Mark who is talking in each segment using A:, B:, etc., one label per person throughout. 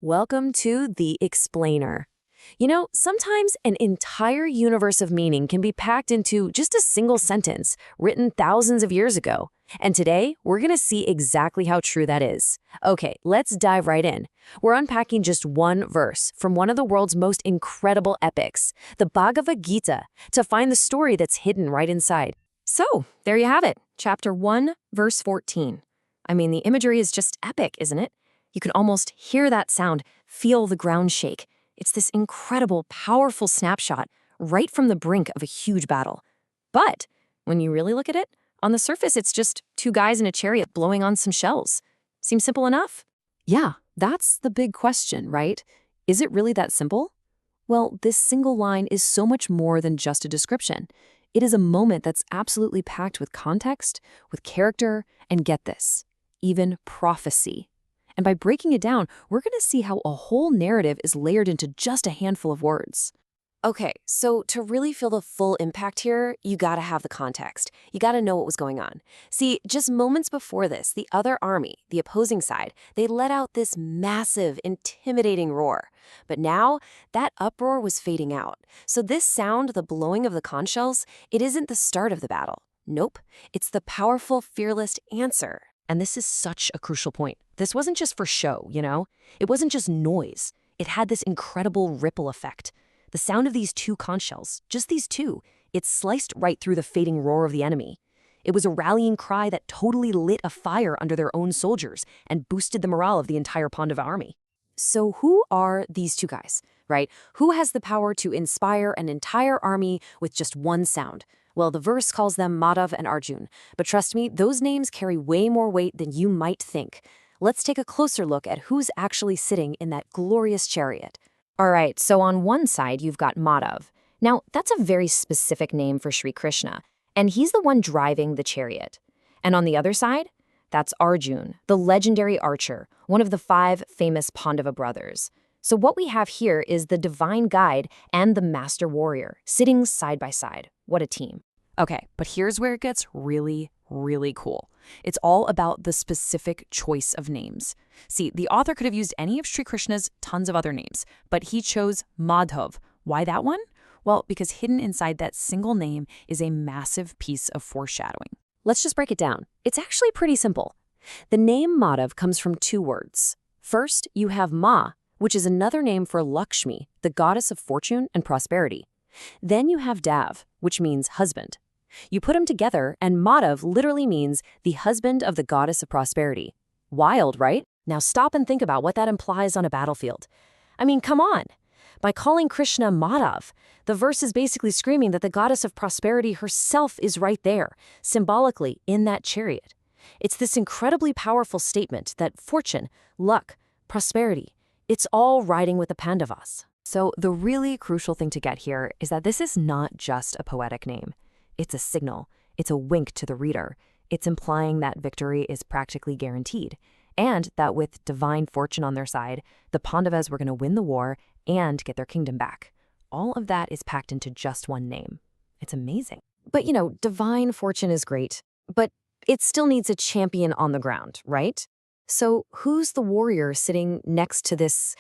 A: Welcome to The Explainer. Sometimes an entire universe of meaning can be packed into just a single sentence written thousands of years ago. And today, we're going to see exactly how true that is. Okay, let's dive right in. We're unpacking just one verse from one of the world's most incredible epics, the Bhagavad Gita, to find the story that's hidden right inside.
B: So, there you have it, chapter 1, verse 14. I mean, the imagery is just epic, isn't it? You can almost hear that sound, feel the ground shake. It's this incredible, powerful snapshot right from the brink of a huge battle. But when you really look at it, on the surface, it's just two guys in a chariot blowing on some shells. Seems simple enough?
A: Yeah, that's the big question, right? Is it really that simple? Well, this single line is so much more than just a description. It is a moment that's absolutely packed with context, with character, and get this, even prophecy. And by breaking it down, we're going to see how a whole narrative is layered into just a handful of words.
B: Okay, so to really feel the full impact here, you gotta have the context. You gotta know what was going on. See, just moments before this, the other army, the opposing side, they let out this massive, intimidating roar. But now, that uproar was fading out. So this sound, the blowing of the conch shells, it isn't the start of the battle. Nope, it's the powerful, fearless answer.
A: And this is such a crucial point. This wasn't just for show, It wasn't just noise. It had this incredible ripple effect. The sound of these two conch shells, just these two, it sliced right through the fading roar of the enemy. It was a rallying cry that totally lit a fire under their own soldiers and boosted the morale of the entire Pandava army. So who are these two guys, right? Who has the power to inspire an entire army with just one sound? Well, the verse calls them Madhav and Arjun, but trust me, those names carry way more weight than you might think. Let's take a closer look at who's actually sitting in that glorious chariot.
B: All right, so on one side, you've got Madhav. Now, that's a very specific name for Sri Krishna, and he's the one driving the chariot. And on the other side, that's Arjun, the legendary archer, one of the 5 famous Pandava brothers. So what we have here is the divine guide and the master warrior, sitting side by side. What a team.
A: Okay, but here's where it gets really, really cool. It's all about the specific choice of names. See, the author could have used any of Sri Krishna's tons of other names, but he chose Madhav. Why that one? Well, because hidden inside that single name is a massive piece of foreshadowing. Let's just break it down. It's actually pretty simple. The name Madhav comes from 2 words. First, you have Ma, which is another name for Lakshmi, the goddess of fortune and prosperity. Then you have Dav, which means husband. You put them together, and Madhav literally means the husband of the goddess of prosperity. Wild, right? Now stop and think about what that implies on a battlefield. I mean, come on. By calling Krishna Madhav, the verse is basically screaming that the goddess of prosperity herself is right there, symbolically in that chariot. It's this incredibly powerful statement that fortune, luck, prosperity, it's all riding with the Pandavas. So the really crucial thing to get here is that this is not just a poetic name. It's a signal. It's a wink to the reader. It's implying that victory is practically guaranteed, and that with divine fortune on their side, the Pandavas were going to win the war and get their kingdom back. All of that is packed into just one name. It's amazing.
B: But divine fortune is great, but it still needs a champion on the ground, right? So who's the warrior sitting next to this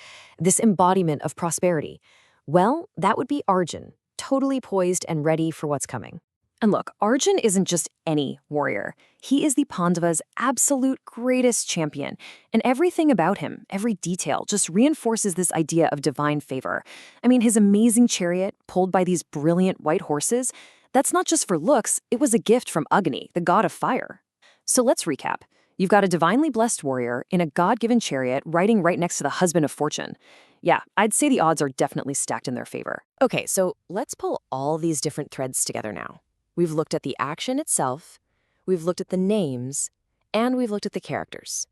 B: embodiment of prosperity? Well, that would be Arjun, totally poised and ready for what's coming. And look, Arjun isn't just any warrior. He is the Pandavas' absolute greatest champion. And everything about him, every detail, just reinforces this idea of divine favor. I mean, his amazing chariot, pulled by these brilliant white horses, that's not just for looks, it was a gift from Agni, the god of fire. So let's recap. You've got a divinely blessed warrior in a God-given chariot riding right next to the husband of fortune. Yeah, I'd say the odds are definitely stacked in their favor. Okay, so let's pull all these different threads together now. We've looked at the action itself, we've looked at the names, and we've looked at the characters.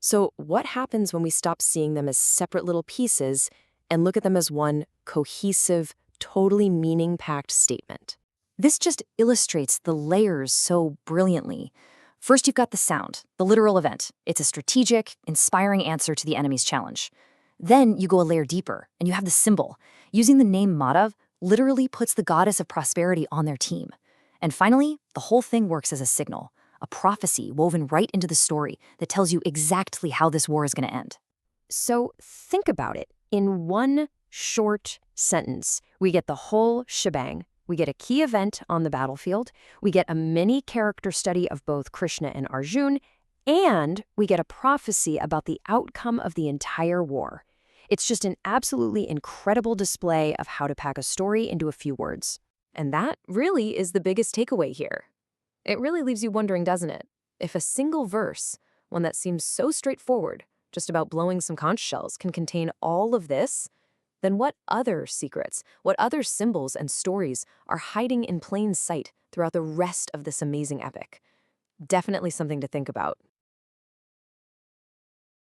B: So what happens when we stop seeing them as separate little pieces and look at them as one cohesive, totally meaning-packed statement? This just illustrates the layers so brilliantly. First, you've got the sound, the literal event. It's a strategic, inspiring answer to the enemy's challenge. Then you go a layer deeper, and you have the symbol. Using the name Madhav literally puts the goddess of prosperity on their team. And finally, the whole thing works as a signal, a prophecy woven right into the story that tells you exactly how this war is going to end.
A: So think about it. In one short sentence, we get the whole shebang. We get a key event on the battlefield, we get a mini character study of both Krishna and Arjun, and we get a prophecy about the outcome of the entire war. It's just an absolutely incredible display of how to pack a story into a few words.
B: And that really is the biggest takeaway here. It really leaves you wondering, doesn't it? If a single verse, one that seems so straightforward, just about blowing some conch shells, can contain all of this, then what other secrets, what other symbols and stories are hiding in plain sight throughout the rest of this amazing epic? Definitely something to think about.